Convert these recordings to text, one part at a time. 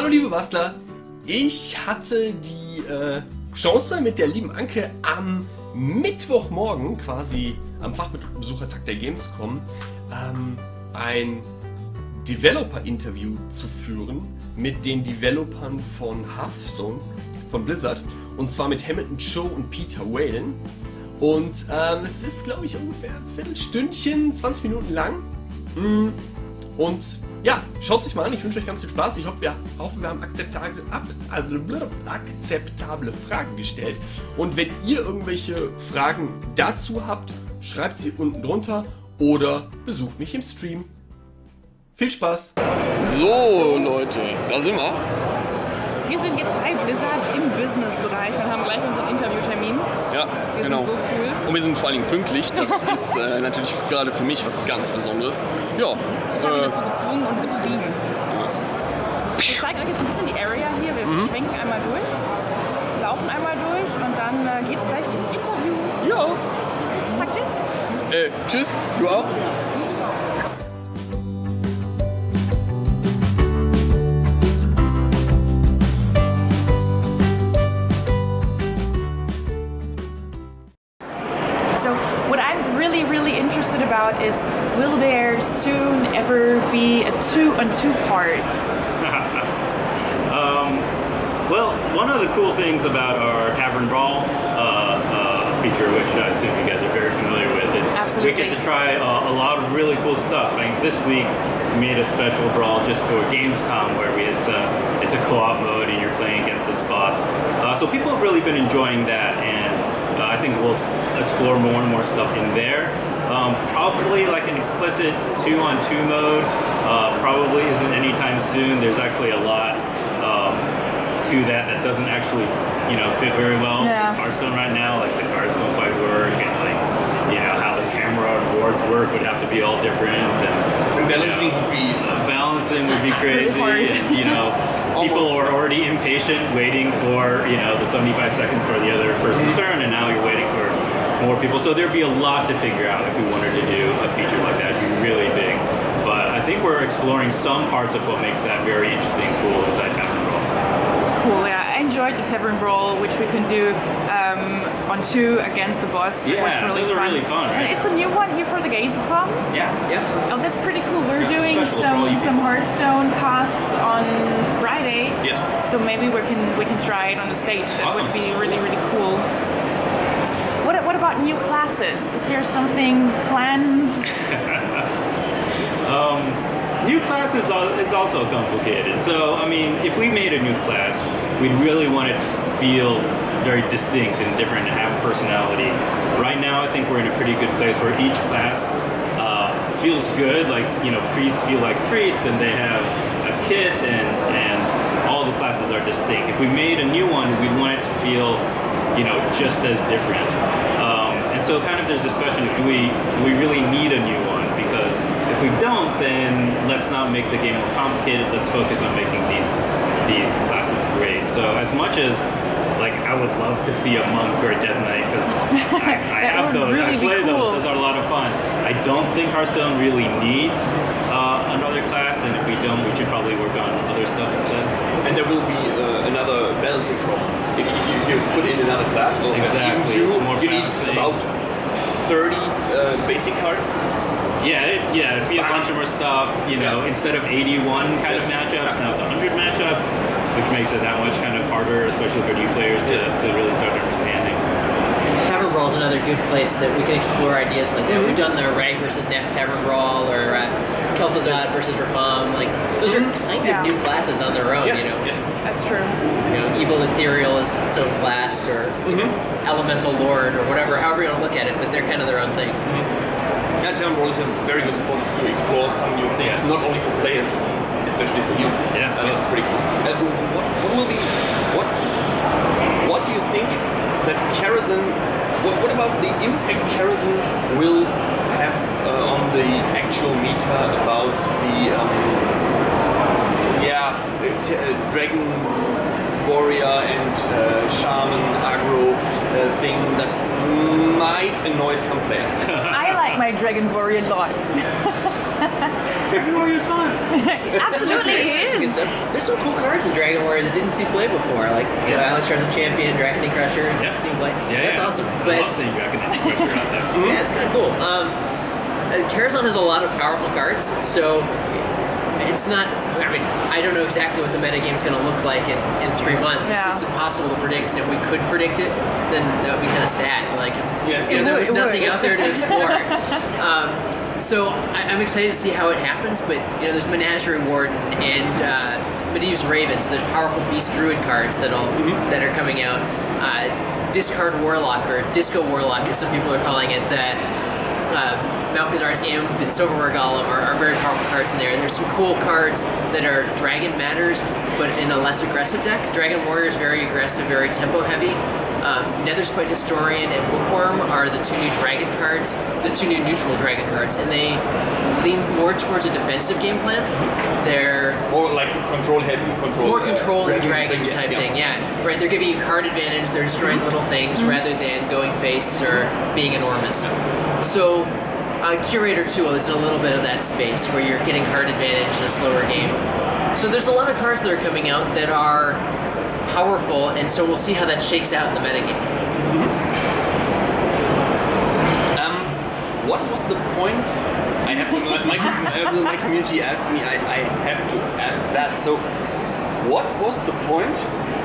Hallo liebe Bastler, ich hatte die Chance mit der lieben Anke am Mittwochmorgen, quasi am Fachbesuchertag der Gamescom, ein Developer-Interview zu führen mit den Developern von Hearthstone, von Blizzard, und zwar mit Cho und Peter Whalen. Und es ist, glaube ich, ungefähr ein Viertelstündchen, 20 Minuten lang. Und ja, schaut sich mal an, ich wünsche euch ganz viel Spaß. Ich hoffe, wir haben akzeptable Fragen gestellt. Und wenn ihr irgendwelche Fragen dazu habt, schreibt sie unten drunter oder besucht mich im Stream. Viel Spaß! So Leute, da sind wir. Wir sind jetzt bei Blizzard im Business-Bereich und haben gleich unseren Interviewtermin. Ja, wir genau. sind so cool. Und wir sind vor allen Dingen pünktlich. Das ist natürlich gerade für mich was ganz Besonderes. Ja. Ich habe das so gezwungen und getrieben. Ich zeige euch jetzt ein bisschen die Area hier. Wir schwenken einmal durch, laufen einmal durch und dann geht's gleich ins Interview. Ja. Sag tschüss. Tschüss. Du auch? Is will there soon ever be a 2-on-2 part? Well, one of the cool things about our Tavern Brawl feature, which I assume you guys are very familiar with, is Absolutely. we get to try a lot of really cool stuff. I think this week we made a special brawl just for Gamescom where it's a co-op mode and you're playing against this boss. So people have really been enjoying that, and I think we'll explore more and more stuff in there. Probably like an explicit 2-on-2 mode probably isn't anytime soon. There's actually a lot to that doesn't actually fit very well in Hearthstone right now. Like the cards don't quite work, and like how the camera and boards work would have to be all different, and balancing would be crazy. And people are already impatient waiting for the 75 seconds for the other person's turn, and now you're waiting for more people. So there'd be a lot to figure out if we wanted to do a feature like that. It'd be really big. But I think we're exploring some parts of what makes that very interesting and cool inside Tavern Brawl. Cool, yeah. I enjoyed the Tavern Brawl, which we can do on 2 against the boss. Yeah, it was really those are really fun, right? And it's a new one here for the Gamescom. Yeah. Oh, that's pretty cool. We're Yeah, doing some Hearthstone casts on Friday. Yes. So maybe we can try it on the stage. That Awesome. would be really, really cool. What about new classes? Is there something planned? New class is also complicated. So, I mean, if we made a new class, we'd really want it to feel very distinct and different and have a personality. Right now, I think we're in a pretty good place where each class feels good. Like, priests feel like priests and they have a kit and all the classes are distinct. If we made a new one, we'd want it to feel, just as different. And so kind of there's this question of do we really need a new one? Because if we don't, then let's not make the game more complicated. Let's focus on making these classes great. So as much as I would love to see a monk or a death knight, because I have those, really I play cool. those are a lot of fun. I don't think Hearthstone really needs another class, and if we don't, we should probably work on other stuff instead. And there will be another balancing problem. If you put in another class, Exactly. you It's more need balancing. about 30 basic cards. Yeah, it'd be a bunch of more stuff, instead of 81 kind of matchups, now it's 100 matchups, which makes it that much kind of harder, especially for new players to really start understanding. Tavern Brawl is another good place that we can explore ideas like that. We've done the Rank versus Nef Tavern Brawl, or Kel'Thuzad versus Rafam. Those are kind of new classes on their own, That's true. Evil Ethereal is its own class, or Elemental Lord, or whatever, however you want to look at it, but they're kind of their own thing. Yeah, Tavern Brawl is a very good spot to explore some new things, not only for players, especially for you. Yeah. That's pretty cool. What do you think that Karazhan, what about the impact Karazhan will have on the actual meta about the Dragon Warrior and Shaman aggro thing that might annoy some players? I like my Dragon Warrior a lot. Dragon Warrior's fun. Absolutely, it Good is. stuff. There's some cool cards in Dragon Warrior that didn't see play before, like Alex Charizard's Champion, Dracony Crusher, Yeah. see play. Yeah, That's awesome. I But love seeing Dragon Crusher out there. yeah, it's kind of cool. Karazhan has a lot of powerful cards, so it's not. I mean, I don't know exactly what the metagame is going to look like in 3 months. Yeah. It's impossible to predict, and if we could predict it, then that would be kind of sad. Like, Yes. there was It would. nothing out there to explore. So I'm excited to see how it happens, but there's Menagerie Warden and Medivh's Raven, so there's powerful Beast Druid cards that are coming out. Discard Warlock, or Disco Warlock as some people are calling it, that Malkazar's Imp and Silverware Golem are very powerful cards in there. And there's some cool cards that are Dragon Matters, but in a less aggressive deck. Dragon Warrior is very aggressive, very tempo heavy. Netherspite Historian and Bookworm are the 2 new dragon cards, the 2 new neutral dragon cards, and they lean more towards a defensive game plan. They're More like control heavy, more control and dragon thing, type thing, yeah. Right, they're giving you card advantage, they're destroying little things rather than going face or being enormous. So, Curator 2 is in a little bit of that space where you're getting card advantage in a slower game. So there's a lot of cards that are coming out that are powerful, and so we'll see how that shakes out in the metagame. What was the point? I have my community asked me. I have to ask that. So, what was the point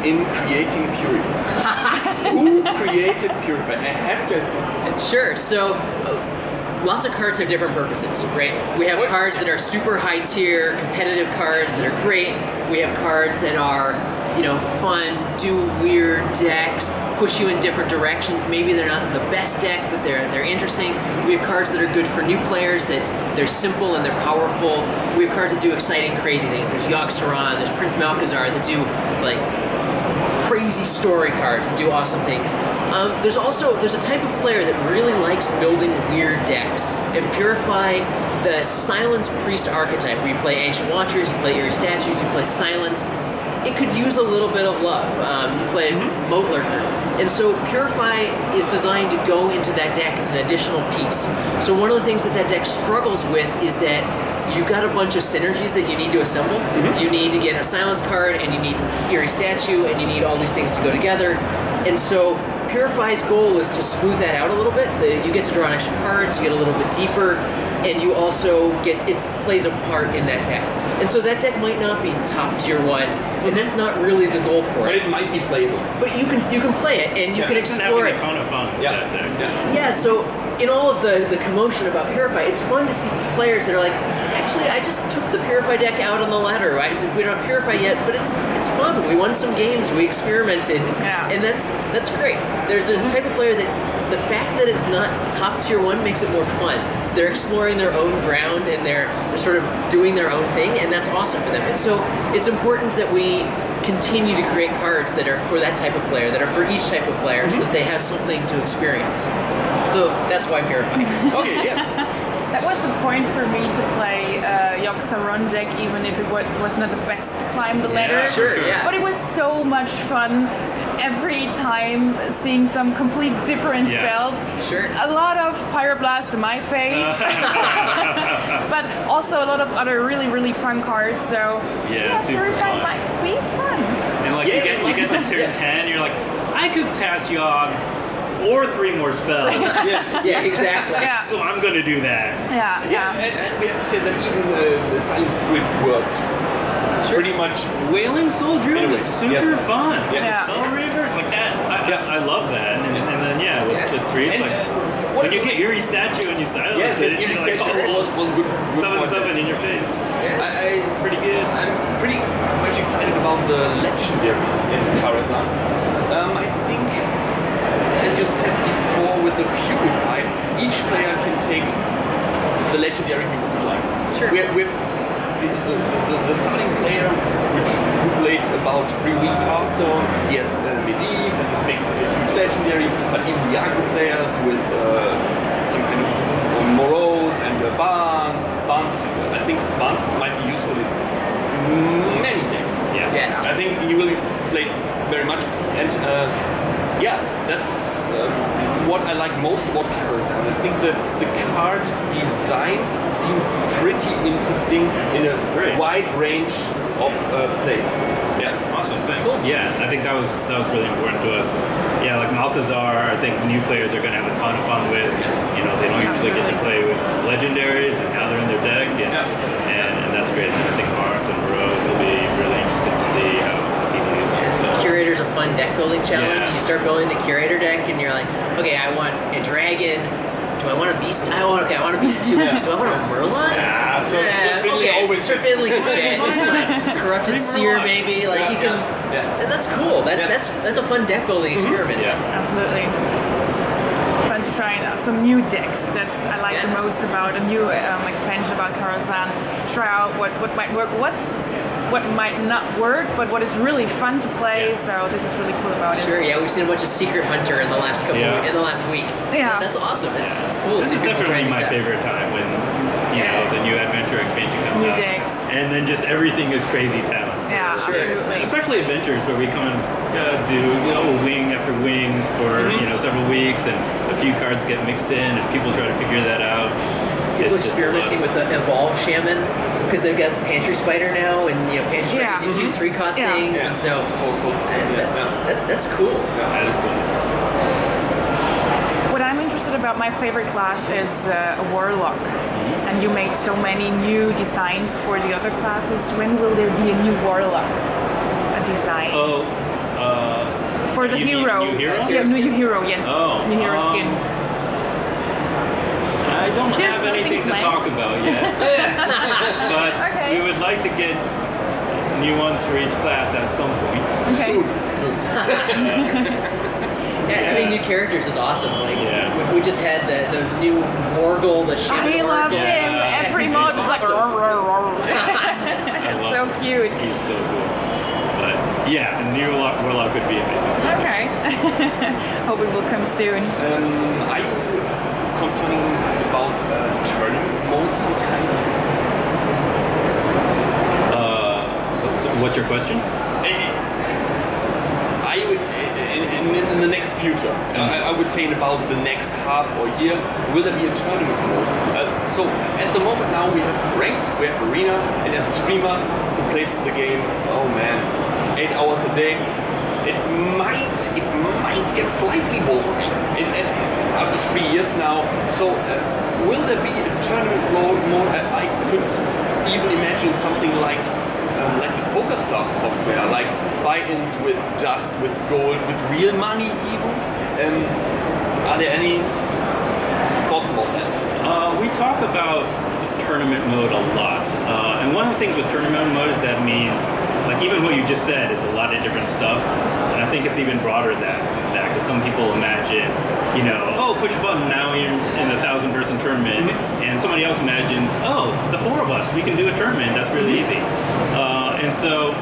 in creating Purify? Who created Purify? I have to ask. Sure, so lots of cards have different purposes, right? We have cards that are super high tier, competitive cards that are great. We have cards that are fun, do weird decks, push you in different directions. Maybe they're not the best deck, but they're interesting. We have cards that are good for new players, that they're simple and they're powerful. We have cards that do exciting, crazy things. There's Yogg-Saron, there's Prince Malkazar that do like crazy story cards that do awesome things. There's a type of player that really likes building weird decks. And Purify, the Silence Priest archetype, where you play Ancient Watchers, you play Eerie Statues, you play Silence, it could use a little bit of love. You play Moat Lurker. And so Purify is designed to go into that deck as an additional piece. So one of the things that deck struggles with is that you've got a bunch of synergies that you need to assemble. You need to get a Silence card, and you need Eerie Statue, and you need all these things to go together. And so Purify's goal is to smooth that out a little bit. You get to draw an extra cards, you get a little bit deeper, and you also it plays a part in that deck. And so that deck might not be top tier 1, and that's not really the goal for But it. it might be playable. But you can play it, and you can explore having it. a ton of fun with that deck. Yeah, so in all of the commotion about Purify, it's fun to see players that are like, actually, I just took the Purify deck out on the ladder. We don't have Purify yet, but it's fun. We won some games, we experimented, and that's great. There's a type of player that the fact that it's not top tier 1 makes it more fun. They're exploring their own ground, and they're sort of doing their own thing, and that's awesome for them. And so it's important that we continue to create cards that are for that type of player, that are for each type of player, so that they have something to experience. So that's why Purify. Okay, yeah. That was the point for me to play Yogg-Saron deck, even if it was not the best to climb the ladder. Sure, yeah. But it was so much fun every time seeing some complete different spells. Sure. A lot of Pyroblast to my face, but also a lot of other really, really fun cards. So Yeah, super Purify fun. might be fun. And like you get to turn 10, you're like, I could cast Yogg or 3 more spells. Yeah, exactly. Yeah. So I'm gonna do that. Yeah. And we have to say that even the Silence Grid worked pretty much. Wailing Soul Druid Anyway, is super yes. fun. Yeah. Spell Reavers, like that. I love that. And then with Priest, And, like when you get Eerie Statue and you silence it, Eerie you're like, Statue was good. 7/7 in your face. Pretty good. I'm pretty much excited about the legendaries in Karazhan. I think, as you said before, with the Purify, each player can take the legendary he would like. Sure. With the starting player, who played about 3 weeks Hearthstone, he has Medivh, has a huge legendary, but even the aggro players with some kind of Morose and Barnes. I think Barnes might be useful in many decks. Yeah. Yes. I think he will be played very much, and that's what I like most about Karazhan. think the card design seems pretty interesting in a wide range of play. Yeah. Awesome, thanks. Cool. Yeah, I think that was really important to us. Yeah, like Malcazar, I think new players are going to have a ton of fun with. You know, they don't usually get to play with legendaries and how they're in their deck, and that's great. And I think Marks and Rose will be really interesting to see how people use them. So. Curator's a fun deck building challenge. Yeah. You start building the Curator deck, and you're like, okay, I want a dragon. Do I want a beast? I want a beast too. Do I want a Merlin? Yeah, so Finley always Sir Finley can fit. It's fine. Corrupted Seer, maybe. Like you can, and that's cool. That's a fun deck building experiment. Yeah. Absolutely. Fun to try out some new decks. That's I like the most about a new expansion about Karazhan. Try out what might work, what might not work, but what is really fun to play. So this is really cool about it. Sure. Yeah, we've seen a bunch of Secret Hunter in the last in the last week. Yeah, that's awesome. It's cool. This is definitely my favorite time when the new adventure expansion comes new out. decks. And then just everything is crazy town. Yeah, absolutely. Especially adventures where we come and do wing after wing for several weeks, and a few cards get mixed in, and people try to figure that out. People experimenting with the Evolve Shaman because they've got Pantry Spider now, and Pantry Spider gives you 2 3-cost things, and so that's cool. That is cool. What I'm interested about my favorite class is a Warlock. And you made so many new designs for the other classes. When will there be a new Warlock? A design? For the hero. New hero? Yeah, new hero, yes. Oh, new hero skin. I don't have anything to talk about yet. But we would like to get new ones for each class at some point. Okay. Soon. Having new characters is awesome. Like we just had the new Morgul, the Shaman. I love him. Every mod is like it's so cute. He's so cool. But yeah, a new Warlock would be amazing. Okay. Hope it will come soon. Are you concerning about tournament mode, some kind of? What's your question? Are you in the next future? I would say in about the next half or year, will there be a tournament mode? So at the moment now we have ranked, we have arena, and as a streamer who plays the game, 8 hours a day, it might get slightly boring. After 3 years now, so will there be a tournament mode? I could even imagine something like a PokerStars software, like buy-ins with dust, with gold, with real money even. Are there any thoughts about that? We talk about tournament mode a lot. And one of the things with tournament mode is that means, like even what you just said is a lot of different stuff. And I think it's even broader than that, because some people imagine, push a button, now you're in a 1,000-person tournament, and somebody else imagines, the 4 of us, we can do a tournament, that's really easy. And so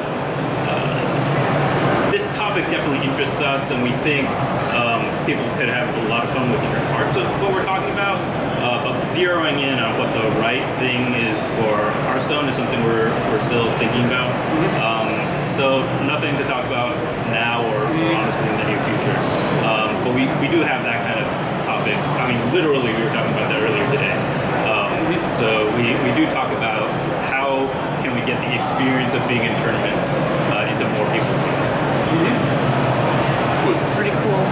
this topic definitely interests us, and we think people could have a lot of fun with different parts of what we're talking about. But zeroing in on what the right thing is for Hearthstone is something we're still thinking about. So nothing to talk about now or honestly in the near future. But we do have that kind of topic. I mean, literally, we were talking about that earlier today. So we do talk about how can we get the experience of being in tournaments into more people's hands. Cool. Pretty cool.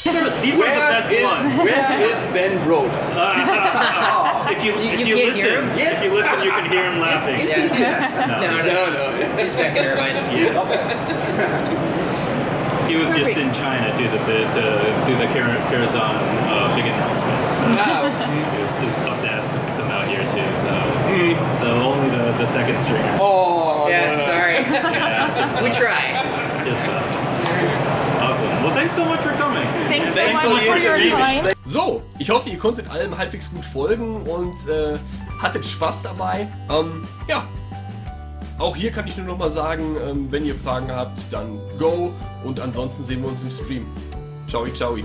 These are the best ones. Where is Ben Broad? If you listen, you can hear him laughing. No. He's back in Irvine. He was just in China to do the Karazhan big announcement. So it was tough to ask him to come out here too. So only the second stringers. Sorry. Yeah, we try. Just us. Awesome. Well, thanks so much for coming. Thanks so much for your time. So, ich hoffe, ihr konntet allem halbwegs gut folgen und hattet Spaß dabei. Auch hier kann ich nur noch mal sagen, wenn ihr Fragen habt, dann go und ansonsten sehen wir uns im Stream. Ciao, ciao.